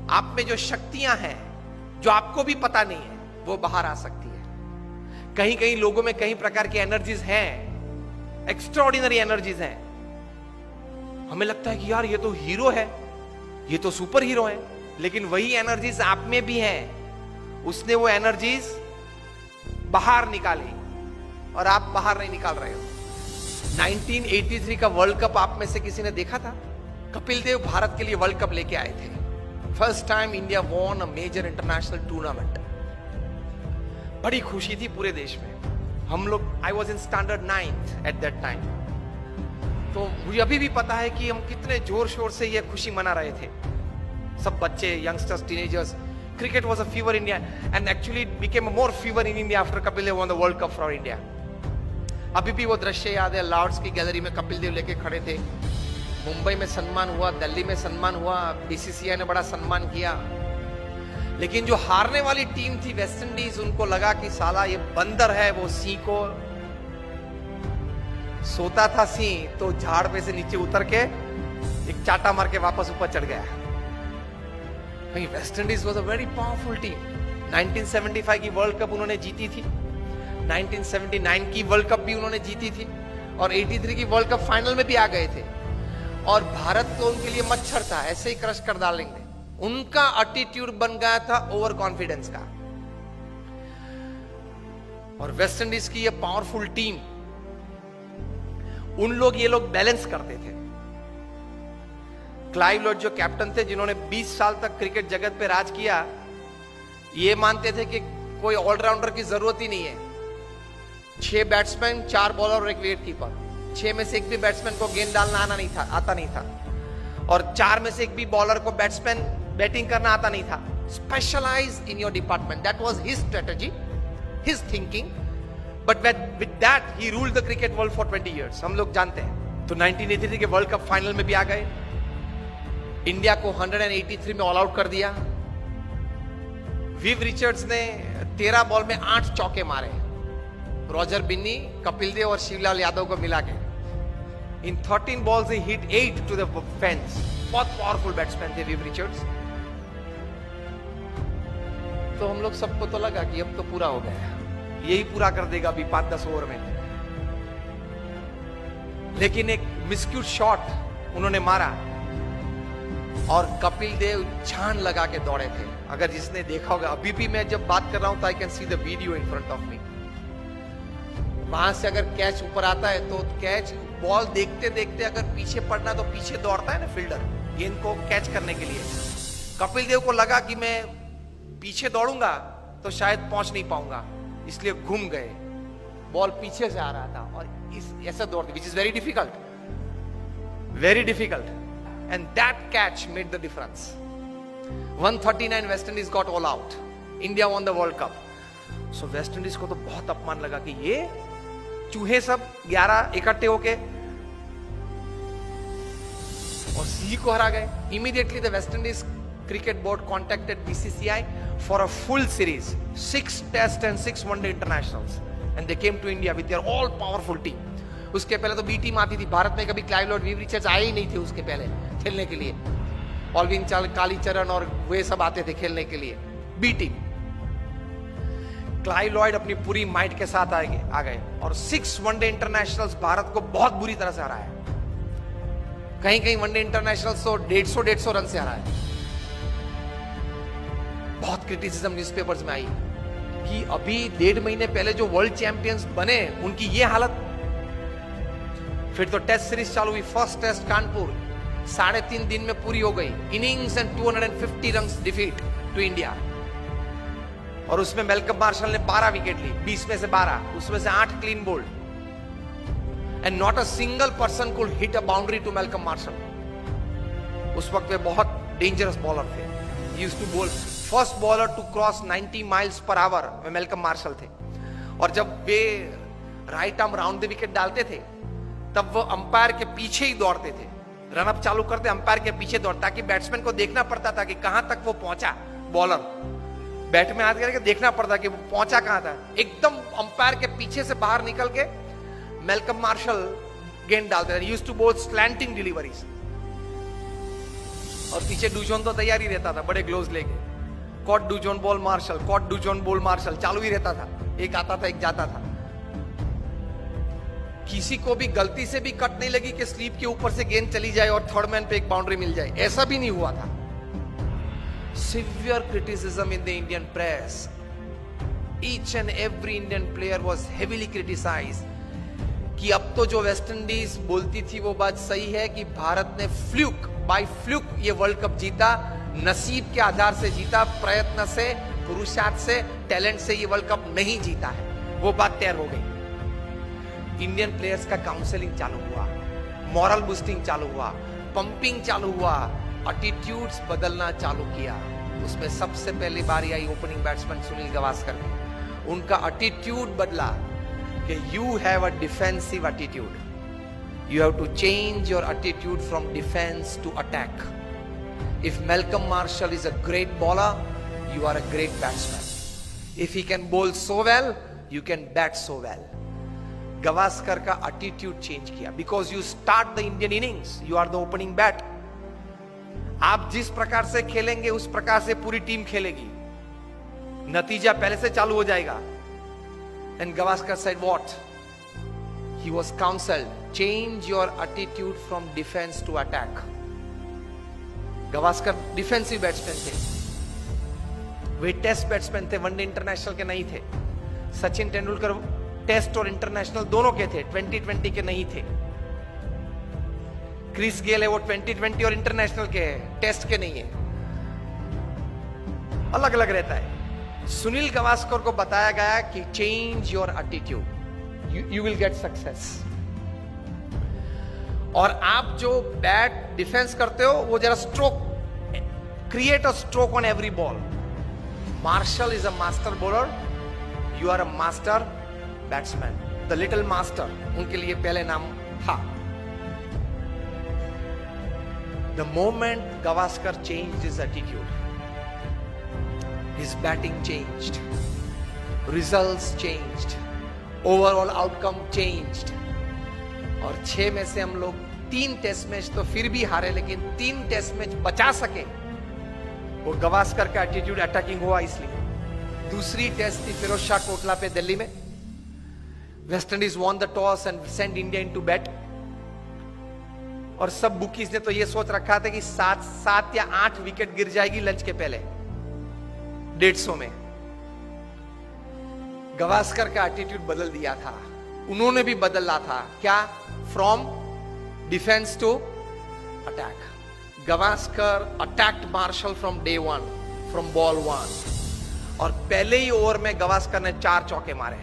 आप में जो शक्तियां हैं जो आपको भी पता नहीं है वो बाहर आ सकती है। कहीं कहीं लोगों में कई प्रकार की एनर्जीज हैं, एक्स्ट्राऑर्डिनरी एनर्जीज हैं। हमें लगता है कि यार ये तो हीरो है, ये तो सुपर हीरो है, लेकिन वही एनर्जीज आप में भी हैं। उसने वो एनर्जीज बाहर निकाली और आप बाहर नहीं निकाल रहे हो। 1983 का वर्ल्ड कप आप में से किसी ने देखा था? कपिल देव भारत के लिए वर्ल्ड कप लेके आए थे। First time India won a major international tournament. बड़ी खुशी थी पूरे देश में। हम लोग, I was in standard 9th at that time, तो मुझे अभी भी पता है कि हम कितने जोर शोर से ये खुशी मना रहे थे। सब बच्चे, youngsters, teenagers. Cricket was a fever in India and actually it became a more fever in India after Kapil Dev won the world cup for India. अभी भी वो दृश्य याद है, लॉर्ड्स की गैलरी में कपिल देव लेके खड़े थे। मुंबई में सम्मान हुआ, दिल्ली में सम्मान हुआ, बीसीसीआई ने बड़ा सम्मान किया। लेकिन जो हारने वाली टीम थी वेस्ट इंडीज, उनको लगा कि साला ये बंदर है, वो सिंह को सोता था सिंह तो झाड़ पे से नीचे उतर के एक चाटा मार के वापस ऊपर चढ़ गया। West Indies was a very powerful team. 1975 की वर्ल्ड कप उन्होंने जीती थी, 1979 की वर्ल्ड कप भी उन्होंने जीती थी और 83 की वर्ल्ड कप फाइनल में भी आ गए थे। और भारत तो उनके लिए मच्छर था, ऐसे ही क्रश कर डालेंगे। उनका एटीट्यूड बन गया था ओवर कॉन्फिडेंस का। और वेस्ट इंडीज की ये पावरफुल टीम, उन लोग ये लोग बैलेंस करते थे। क्लाइव लॉयड जो कैप्टन थे, जिन्होंने 20 साल तक क्रिकेट जगत पे राज किया, ये मानते थे कि कोई ऑलराउंडर की जरूरत ही नहीं है। 6 बैट्समैन, 4 बॉलर और 1 विकेट कीपर। 6 में से एक भी बैट्समैन को गेंद डालना आता नहीं था और 4 में से एक भी बॉलर को बैट्समैन बैटिंग करना आता नहीं था। Specialise in your department, that was his strategy, his thinking, but with that he ruled the cricket world for 20 years। हम लोग जानते हैं। तो 1983 के वर्ल्ड कप फाइनल में भी आ गए, इंडिया को 183 में ऑल आउट कर दिया। विव रिचर्ड्स ने 13 बॉल में 8 चौके मारे, रॉजर बिन्नी, कपिल देव और शिवलाल यादव को मिला के। इन 13 balls he hit 8 to the fence। बहुत पावरफुल बैट्समैन थे विव रिचर्ड्स। तो हम लोग सबको तो लगा कि अब तो पूरा हो गया, यही पूरा कर देगा अभी 5-10 ओवर में। लेकिन एक मिस्क्यूट शॉट उन्होंने मारा और कपिल देव जान लगा के दौड़े थे। अगर जिसने देखा होगा, अभी भी मैं जब बात कर रहा हूं तो I can see the video in front of me. वहां से अगर कैच ऊपर आता है तो कैच, बॉल देखते देखते अगर पीछे पड़ना तो पीछे दौड़ता है ना फील्डर गेंद को कैच करने के लिए। कपिल देव को लगा कि मैं पीछे दौड़ूंगा तो शायद पहुंच नहीं पाऊंगा, इसलिए घूम गए। बॉल पीछे से आ रहा था और ऐसा दौड़ते, which is very difficult, and that catch made the difference. 139 West Indies got all out, India won the world cup. So West Indies को तो बहुत अपमान लगा कि ये चूहे सब 11 इकट्ठे होके और सिंह को हरा गए। Immediately the West Indies cricket board contacted BCCI for a full series, 6 test and 6 one day internationals, and they came to India with their all powerful team. उसके पहले तो बी टीम आती थी भारत में, कभी क्लाइव लॉयड, विव रिचर्ड्स आए ही नहीं थे उसके पहले खेलने के लिए। ऑलविन कालीचरण और वे सब आते थे खेलने के लिए, बी टीम। क्लाइव लॉयड अपनी पूरी माइट के साथ आ गए और 6 वनडे इंटरनेशनल्स भारत को बहुत बुरी तरह से हराया। कहीं कहीं वनडे इंटरनेशनल्स तो 150 रन से हराया। बहुत क्रिटिसिज्म न्यूज़पेपर्स में आई कि अभी 1.5 महीने पहले जो वर्ल्ड चैंपियंस बने उनकी ये हालत। फिर तो टेस्ट सीरीज चालू हुई। फर्स्ट टेस्ट कानपुर 3.5 दिन में पूरी हो गई। Innings and 250 run defeat to India, और उसमें मेलकम मार्शल ने 12 विकेट ली, 20 में से 12, उसमें से 8 clean bowled, and not a single person could hit a boundary to Malcolm Marshall. उस वक्त वे बहुत डेंजरस बॉलर थे। He used to bowl, first bowler to cross 90 miles per hour में मेलकम मार्शल थे। और जब वे right arm round the wicket डालते थे तब वो अंपायर के पीछे ही दौड़ते थे। रनअप चालू करते अंपायर के पीछे दौड़, ताकि बैट्समैन को देखना पड़ता था कि कहां तक वो पहुंचा। बॉलर बैट में हाथ करके देखना पड़ता कि वो पहुंचा कहां था। एकदम अंपायर के पीछे से बाहर निकल के मेलकम मार्शल गेंद डालते थे। यूज्ड टू बोल स्लैंटिंग डिलीवरीज। और पीछे डूजोन तो तैयार ही रहता था बड़े ग्लोव्स लेके, caught Dujon bowl Marshall, caught Dujon bowl Marshall चालू ही रहता था, एक आता था एक जाता था। किसी को भी गलती से भी कट नहीं लगी कि स्लीप के ऊपर से गेंद चली जाए और थर्ड मैन पे एक बाउंड्री मिल जाए, ऐसा भी नहीं हुआ था। Severe criticism in the Indian press, each and every Indian player was heavily criticised कि अब तो जो वेस्ट इंडीज बोलती थी वो बात सही है कि भारत ने बाय फ्लूक ये वर्ल्ड कप जीता, नसीब के आधार से जीता, प्रयत्न से, पुरुषार्थ से, टैलेंट से ये वर्ल्ड कप नहीं जीता है। वो बात तैयार हो गई। इंडियन प्लेयर्स का काउंसलिंग चालू हुआ, मॉरल बूस्टिंग चालू हुआ, पंपिंग चालू हुआ, एटीट्यूड्स बदलना चालू किया। उसमें सबसे पहली बारी आई ओपनिंग बैट्समैन सुनील गावस्कर की। उनका एटीट्यूड बदला कि you have a defensive attitude, you have to change your attitude from defense to attack. If Malcolm Marshall is a great bowler, you are a great batsman. If he can bowl so well, you can bat so well. Gavaskar का attitude change किया because you start the Indian innings, you are the opening bat. आप जिस प्रकार से खेलेंगे उस प्रकार से पूरी टीम खेलेगी, नतीजा पहले से चालू हो जाएगा। And Gavaskar said what? He was counseled, change your attitude from defense to attack. Gavaskar defensive batsman थे, वे टेस्ट बैट्समैन थे, वनडे इंटरनेशनल के नहीं थे। सचिन तेंदुलकर टेस्ट और इंटरनेशनल दोनों के थे, 2020 के नहीं थे। क्रिस गेल है वो 2020 और इंटरनेशनल के है, टेस्ट के नहीं है, अलग अलग रहता है। सुनील गावस्कर को बताया गया कि change your attitude, you will get success. और आप जो बैट डिफेंस करते हो वो जरा stroke, create a stroke on every ball. Marshall is a master bowler, you are a master batsman, the little master उनके लिए पहले नाम था। The moment Gavaskar changed his attitude, his batting changed, results changed, overall outcome changed. और 6 में से हम लोग 3 टेस्ट मैच तो फिर भी हारे, लेकिन 3 टेस्ट मैच बचा सके, वो गावस्कर का एटीट्यूड अटैकिंग हुआ इसलिए। दूसरी टेस्ट थी फिरोज शाह कोटला पे दिल्ली में, West Indies won the toss and send India into bat. और सब बुकीज ने तो ये सोच रखा था कि 7 या 8 विकेट गिर जाएगी लंच के पहले 150 में। गावस्कर का एटीट्यूड बदल दिया था, उन्होंने भी बदला था। क्या? From defence to attack. Gavaskar attacked Marshall from day 1, from ball 1, और पहले ही ओवर में गावस्कर ने 4 चौके मारे।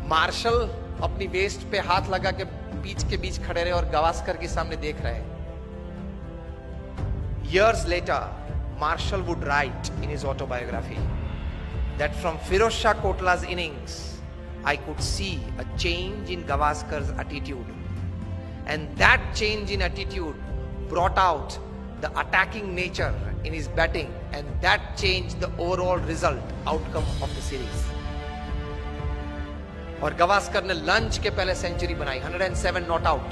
मार्शल अपनी वेस्ट पे हाथ लगा के पिच के बीच खड़े रहे और गावस्कर के सामने देख रहे। Years later, Marshall would write in his autobiography that from Firoz Shah Kotla's innings, I could see a change in Gavaskar's attitude. And that change in attitude brought out the attacking nature in his batting, and that changed the overall result, outcome of the series. और गावस्कर ने lunch के पहले century बनाई, 107 not out.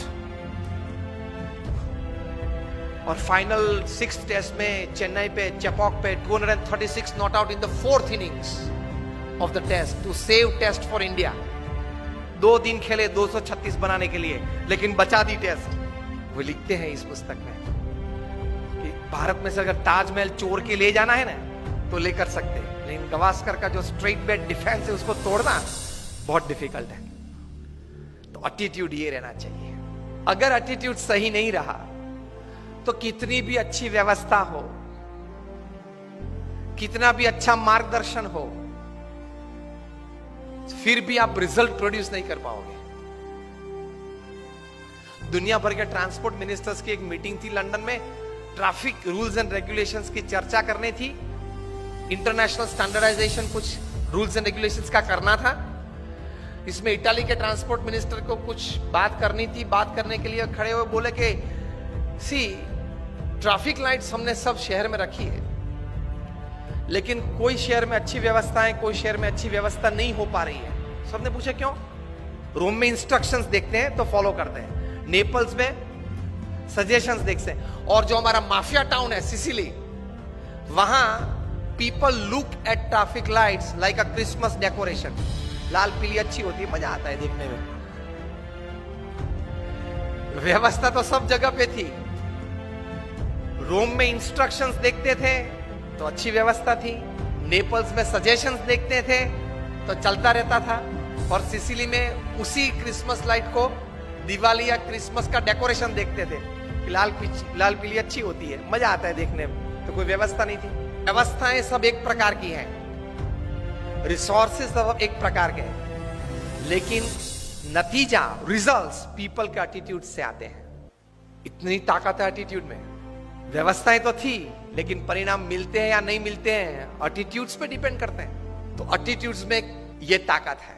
और final 6th test में चेन्नई पे चेपॉक पे 236 not out in the 4th innings of the test to save test for India. 2 दिन खेले 236 बनाने के लिए, लेकिन बचा दी टेस्ट। वो लिखते हैं इस पुस्तक में कि भारत में से अगर ताजमहल चोर के ले जाना है ना तो लेकर सकते हैं, लेकिन गावस्कर का जो स्ट्रेट बैट डिफेंस है उसको तोड़ना बहुत डिफिकल्ट है। तो एटीट्यूड ये रहना चाहिए। अगर एटीट्यूड सही नहीं रहा तो कितनी भी अच्छी व्यवस्था हो, कितना भी अच्छा मार्गदर्शन हो, फिर भी आप रिजल्ट प्रोड्यूस नहीं कर पाओगे। दुनिया भर के ट्रांसपोर्ट मिनिस्टर्स की एक मीटिंग थी लंदन में, ट्रैफिक रूल्स एंड रेगुलेशंस की चर्चा करनी थी, इंटरनेशनल स्टैंडर्डाइजेशन कुछ रूल्स एंड रेगुलेशंस का करना था। इसमें इटाली के ट्रांसपोर्ट मिनिस्टर को कुछ बात करनी थी। बात करने के लिए खड़े हुए बोले कि ट्रैफिक लाइट्स हमने सब शहर में रखी है, लेकिन कोई शहर में अच्छी व्यवस्था है, कोई शहर में अच्छी व्यवस्था नहीं हो पा रही है। सबने पूछा क्यों? रोम में इंस्ट्रक्शंस देखते हैं तो फॉलो करते हैं, नेपल्स में सजेशंस देखते हैं। और जो हमारा माफिया टाउन है सिसिली, वहां people look at traffic lights like a Christmas decoration. लाल पीली अच्छी होती है, मजा आता है देखने में। व्यवस्था तो सब जगह पे थी। रोम में इंस्ट्रक्शंस देखते थे तो अच्छी व्यवस्था थी, नेपल्स में सजेशंस देखते थे तो चलता रहता था, और सिसिली में उसी क्रिसमस लाइट को दिवाली या क्रिसमस का डेकोरेशन देखते थे कि लाल पीली अच्छी होती है, मजा आता है देखने में। तो कोई व्यवस्था नहीं थी। व्यवस्थाएं सब एक प्रकार की हैं, रिसोर्सेज सब एक प्रकार के हैं, लेकिन नतीजा, रिजल्ट्स पीपल के एटीट्यूड से आते हैं। इतनी ताकत है एटीट्यूड में। व्यवस्थाएं तो थी, लेकिन परिणाम मिलते हैं या नहीं मिलते हैं एटीट्यूड्स पे डिपेंड करते हैं। तो एटीट्यूड्स में ये ताकत है।